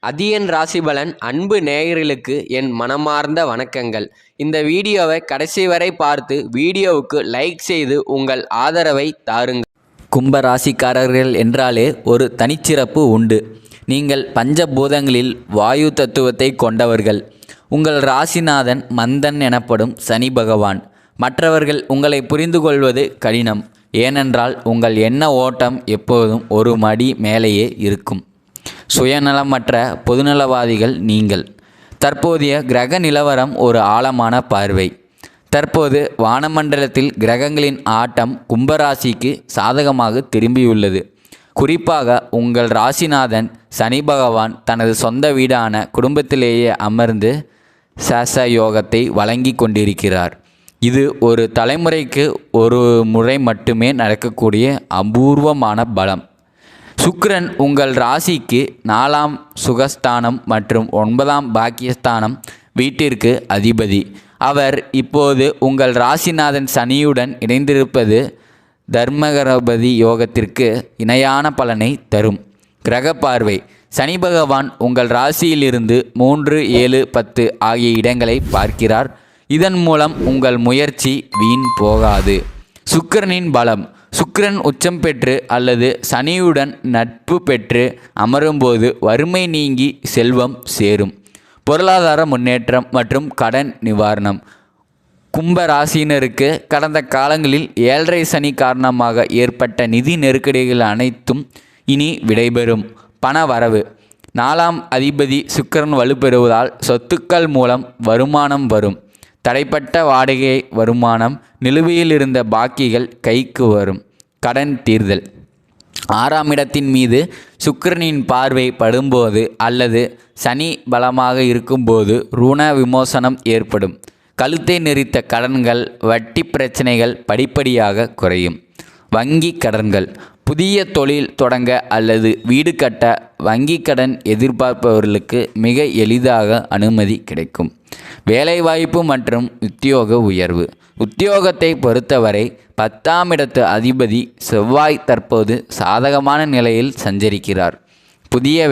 அதியன் ராசிபலன் அன்பு நேயர்களுக்கு என் மனமார்ந்த வணக்கங்கள். இந்த வீடியோவை கடைசி வரை பார்த்து வீடியோவுக்கு லைக் செய்து உங்கள் ஆதரவை தாருங்கள். கும்ப ராசிக்காரர்கள் என்றாலே ஒரு தனிச்சிறப்பு உண்டு. நீங்கள் பஞ்சபூதங்களில் வாயு தத்துவத்தை கொண்டவர்கள். உங்கள் ராசிநாதன் மந்தன் எனப்படும் சனி பகவான். மற்றவர்கள் உங்களை புரிந்து கொள்வது கடினம். ஏனென்றால் உங்கள் எண்ண ஓட்டம் எப்போதும் ஒரு மடி மேலேயே இருக்கும். சுயநலமற்ற பொதுநலவாதிகள் நீங்கள். தற்போதைய கிரக நிலவரம் ஒரு ஆழமான பார்வை. தற்போது வானமண்டலத்தில் கிரகங்களின் ஆட்டம் கும்பராசிக்கு சாதகமாக திரும்பியுள்ளது. குறிப்பாக உங்கள் ராசிநாதன் சனி பகவான் தனது சொந்த வீடான குடும்பத்திலேயே அமர்ந்து சச யோகத்தை வழங்கி கொண்டிருக்கிறார். இது ஒரு தலைமுறைக்கு ஒரு முறை மட்டுமே நடக்கக்கூடிய அபூர்வமான பலம். சுக்கிரன் உங்கள் ராசிக்கு 4ஆம் சுகஸ்தானம் மற்றும் 9ஆம் பாக்கியஸ்தானம் வீட்டிற்கு அதிபதி. அவர் இப்போது உங்கள் ராசிநாதன் சனியுடன் இணைந்திருப்பது தர்மகரபதி யோகத்திற்கு இணையான பலனை தரும். கிரக பார்வை. சனி பகவான் உங்கள் ராசியிலிருந்து 3, 7, 10 ஆகிய இடங்களை பார்க்கிறார். இதன் மூலம் உங்கள் முயற்சி வீண் போகாது. சுக்கிரனின் பலம். சுக்கிரன் உச்சம் பெற்று அல்லது சனியுடன் நட்பு பெற்று அமரும்போது வறுமை நீங்கி செல்வம் சேரும். பொருளாதார முன்னேற்றம் மற்றும் கடன் நிவாரணம். கும்ப ராசியினருக்கு கடந்த காலங்களில் 7.5 சனி காரணமாக ஏற்பட்ட நிதி நெருக்கடிகள் அனைத்தும் இனி விடைபெறும். பண வரவு. 4ஆம் அதிபதி சுக்கிரன் வலுப்பெறுவதால் சொத்துக்கள் மூலம் வருமானம் வரும். தடைப்பட்ட வாடகை வருமானம், நிலுவையில் இருந்த பாக்கிகள் கைக்கு வரும். கடன் தீர்தல். 6ஆம் இடத்தின் மீது சுக்கிரனின் பார்வை படும்போது அல்லது சனி பலமாக இருக்கும்போது ருண விமோசனம் ஏற்படும். கழுத்தை நெரித்த கடன்கள், வட்டி பிரச்சனைகள் படிப்படியாக குறையும். வங்கி கடன்கள். புதிய தொழில் தொடங்க அல்லது வீடு கட்ட வங்கி கடன் எதிர்பார்ப்பவர்களுக்கு மிக எளிதாக அனுமதி கிடைக்கும். வேலைவாய்ப்பு மற்றும் உத்தியோக உயர்வு. உத்தியோகத்தை பொறுத்தவரை 10ஆம் இடத்து அதிபதி செவ்வாய் தற்போது சாதகமான நிலையில் சஞ்சரிக்கிறார். புதிய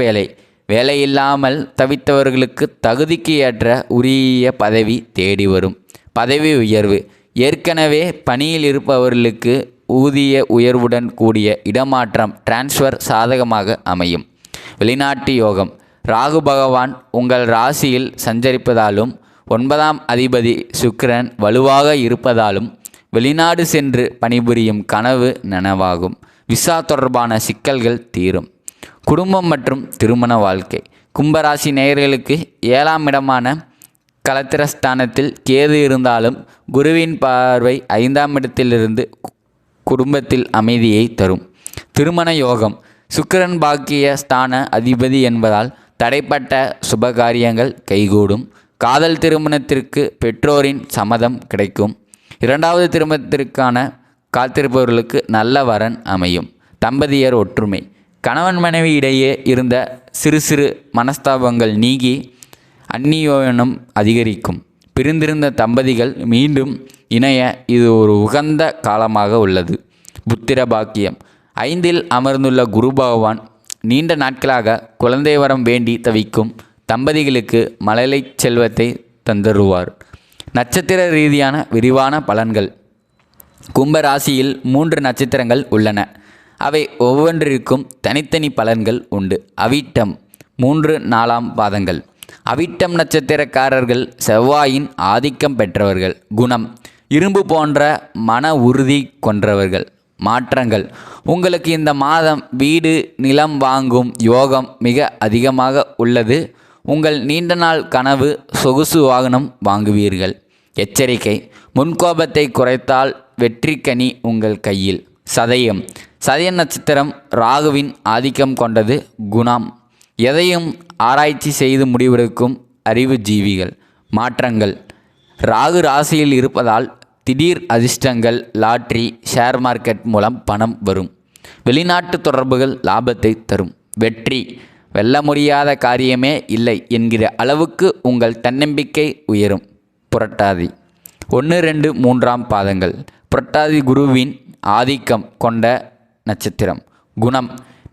வேலையில்லாமல் தவித்தவர்களுக்கு தகுதிக்கு ஏற்ற உரிய பதவி தேடி வரும். பதவி உயர்வு. ஏற்கனவே பணியில் இருப்பவர்களுக்கு ஊதிய உயர்வுடன் கூடிய இடமாற்றம் டிரான்ஸ்ஃபர் சாதகமாக அமையும். வெளிநாட்டு யோகம். ராகு பகவான் உங்கள் ராசியில் சஞ்சரிப்பதாலும் 9ஆம் அதிபதி சுக்கிரன் வலுவாக இருப்பதாலும் வெளிநாடு சென்று பணிபுரியும் கனவு நனவாகும். விசா தொடர்பான சிக்கல்கள் தீரும். குடும்பம் மற்றும் திருமண வாழ்க்கை. கும்பராசி நேயர்களுக்கு 7ஆம் இடமான கலத்திரஸ்தானத்தில் கேது இருந்தாலும் குருவின் பார்வை 5ஆம் இடத்திலிருந்து குடும்பத்தில் அமைதியை தரும். திருமண யோகம். சுக்கிரன் பாக்கிய ஸ்தான அதிபதி என்பதால் தடைப்பட்ட சுபகாரியங்கள் கைகூடும். காதல் திருமணத்திற்கு பெற்றோரின் சம்மதம் கிடைக்கும். 2வது திருமணத்திற்கான காத்திருப்பவர்களுக்கு நல்ல வரன் அமையும். தம்பதியர் ஒற்றுமை. கணவன் மனைவி இடையே இருந்த சிறு மனஸ்தாபங்கள் நீங்கி அந்நியோனம் அதிகரிக்கும். பிரிந்திருந்த தம்பதிகள் மீண்டும் இணைய இது ஒரு உகந்த காலமாக உள்ளது. புத்திர பாக்கியம். 5இல் அமர்ந்துள்ள குரு பகவான் நீண்ட நாட்களாக குழந்தை வரம் வேண்டி தவிக்கும் தம்பதிகளுக்கு மழலை செல்வத்தை தந்தருவார். நட்சத்திர ரீதியான விரிவான பலன்கள். கும்ப ராசியில் 3 நட்சத்திரங்கள் உள்ளன. அவை ஒவ்வொன்றிற்கும் தனித்தனி பலன்கள் உண்டு. அவிட்டம் 3, 4ஆம் பாதங்கள். அவிட்டம் நட்சத்திரக்காரர்கள் செவ்வாயின் ஆதிக்கம் பெற்றவர்கள். குணம். இரும்பு போன்ற மன உறுதி கொன்றவர்கள். மாற்றங்கள். உங்களுக்கு இந்த மாதம் வீடு நிலம் வாங்கும் யோகம் மிக அதிகமாக உள்ளது. உங்கள் நீண்ட நாள் கனவு சொகுசு வாகனம் வாங்குவீர்கள். எச்சரிக்கை. முன்கோபத்தை குறைத்தால் வெற்றிக்கனி உங்கள் கையில். சதயம். சதய நட்சத்திரம் ராகுவின் ஆதிக்கம் கொண்டது. குணம். எதையும் ஆராய்ச்சி செய்து முடிவெடுக்கும் அறிவு ஜீவிகள். மாற்றங்கள். ராகு ராசியில் இருப்பதால் திடீர் அதிர்ஷ்டங்கள், லாட்ரி, ஷேர் மார்க்கெட் மூலம் பணம் வரும். வெளிநாட்டு தொடர்புகள் லாபத்தை தரும். வெற்றி. வெல்ல முடியாத காரியமே இல்லை என்கிற அளவுக்கு உங்கள் தன்னம்பிக்கை உயரும். புரட்டாதி 1, 2, 3ஆம் பாதங்கள். புரட்டாதி குருவின் ஆதிக்கம் கொண்ட நட்சத்திரம். குணம்.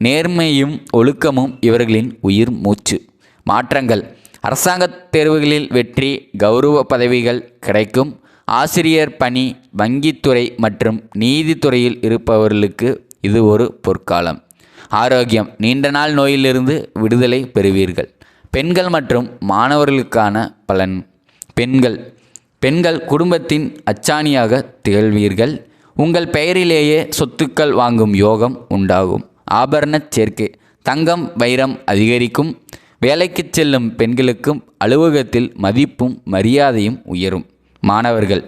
நேர்மையும் ஒழுக்கமும் இவர்களின் உயிர் மூச்சு. மாற்றங்கள்: அரசாங்கத் தேர்வுகளில் வெற்றி, கௌரவ பதவிகள் கிடைக்கும். ஆசிரியர் பணி, வங்கித்துறை மற்றும் நீதித்துறையில் இருப்பவர்களுக்கு இது ஒரு பொற்காலம். ஆரோக்கியம்: நீண்ட நாள் நோயிலிருந்து விடுதலை பெறுவீர்கள். பெண்கள் மற்றும் மாணவர்களுக்கான பலன்: பெண்கள் குடும்பத்தின் அச்சாணியாக திகழ்வீர்கள். உங்கள் பெயரிலேயே சொத்துக்கள் வாங்கும் யோகம் உண்டாகும். ஆபரணச் சேர்க்கை: தங்கம், வைரம் அதிகரிக்கும். வேலைக்கு செல்லும் பெண்களுக்கும் அலுவலகத்தில் மதிப்பும் மரியாதையும் உயரும். மாணவர்கள்: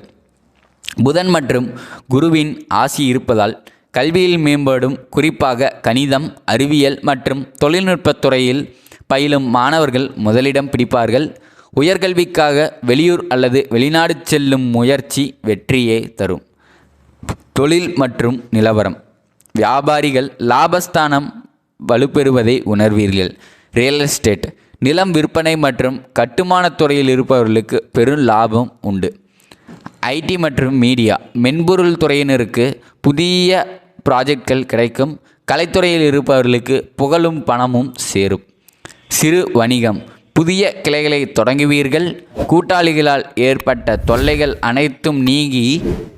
புதன் மற்றும் குருவின் ஆசி இருப்பதால் கல்வியில் மேம்படும். குறிப்பாக கணிதம், அறிவியல் மற்றும் தொழில்நுட்பத் துறையில் பயிலும் மாணவர்கள் முதலிடம் பிடிப்பார்கள். உயர்கல்விக்காக வெளியூர் அல்லது வெளிநாடு செல்லும் முயற்சி வெற்றியை தரும். தொழில் மற்றும் நிலவரம்: வியாபாரிகள் லாபஸ்தானம் வலுப்பெறுவதை உணர்வீர்கள். ரியல் எஸ்டேட்: நிலம் விற்பனை மற்றும் கட்டுமானத் துறையில் இருப்பவர்களுக்கு பெரும் லாபம் உண்டு. ஐடி மற்றும் மீடியா: மென்பொருள் துறையினருக்கு புதிய ப்ராஜெக்ட்கள் கிடைக்கும். கலைத்துறையில் இருப்பவர்களுக்கு புகழும் பணமும் சேரும். சிறு வணிகம்: புதிய கிளைகளை தொடங்குவீர்கள். கூட்டாளிகளால் ஏற்பட்ட தொல்லைகள் அனைத்தும் நீங்கி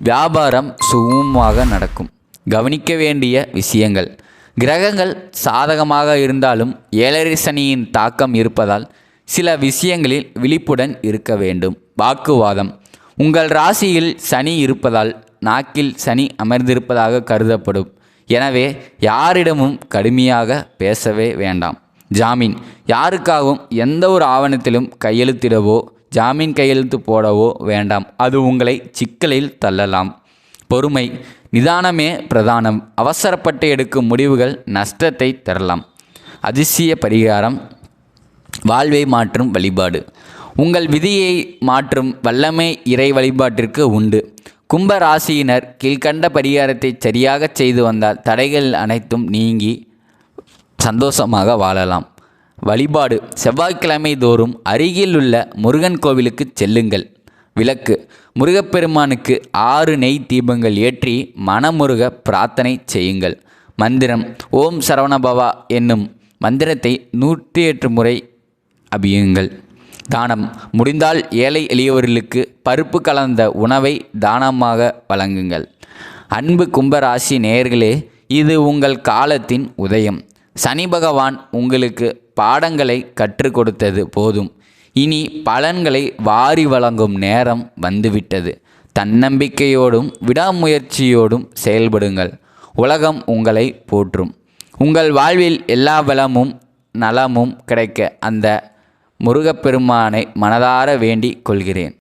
வியாபாரம் சுமூகமாக நடக்கும். கவனிக்க வேண்டிய விஷயங்கள்: கிரகங்கள் சாதகமாக இருந்தாலும் ஏழரை சனியின் தாக்கம் இருப்பதால் சில விஷயங்களில் விழிப்புடன் இருக்க வேண்டும். வாக்குவாதம்: உங்கள் ராசியில் சனி இருப்பதால் நாக்கில் சனி அமர்ந்திருப்பதாக கருதப்படும். எனவே யாரிடமும் கடுமையாக பேசவே வேண்டாம். ஜாமீன்: யாருக்காகவும் எந்த ஒரு ஆவணத்திலும் கையெழுத்திடவோ ஜாமீன் கையெழுத்து போடவோ வேண்டாம். அது உங்களை சிக்கலில் தள்ளலாம். பொறுமை: நிதானமே பிரதானம். அவசரப்பட்டு எடுக்கும் முடிவுகள் நஷ்டத்தை தரலாம். அதிசய பரிகாரம்: வாழ்வை மாற்றும் வழிபாடு. உங்கள் விதியை மாற்றும் வல்லமை இறை வழிபாட்டிற்கு உண்டு. கும்ப ராசியினர் கீழ்கண்ட பரிகாரத்தை சரியாக செய்து வந்தால் தடைகள் அனைத்தும் நீங்கி சந்தோஷமாக வாழலாம். வழிபாடு: செவ்வாய்க்கிழமை தோறும் அருகிலுள்ள முருகன் கோவிலுக்கு செல்லுங்கள். விளக்கு: முருகப்பெருமானுக்கு 6 நெய் தீபங்கள் ஏற்றி மனமுருக பிரார்த்தனை செய்யுங்கள். மந்திரம்: ஓம் சரவணபவா என்னும் மந்திரத்தை 108 முறை அபியுங்கள். தானம்: முடிந்தால் ஏழை எளியவர்களுக்கு பருப்பு கலந்த உணவை தானமாக வழங்குங்கள். அன்பு கும்பராசி நேயர்களே, இது உங்கள் காலத்தின் உதயம். சனி பகவான் உங்களுக்கு பாடங்களை கற்றுக் கொடுத்தது போதும். இனி பலன்களை வாரி வழங்கும் நேரம் வந்துவிட்டது. தன்னம்பிக்கையோடும் விடாமுயற்சியோடும் செயல்படுங்கள். உலகம் உங்களை போற்றும். உங்கள் வாழ்வில் எல்லா வளமும் நலமும் கிடைக்க அந்த முருகப்பெருமானை மனதார வேண்டிக் கொள்கிறேன்.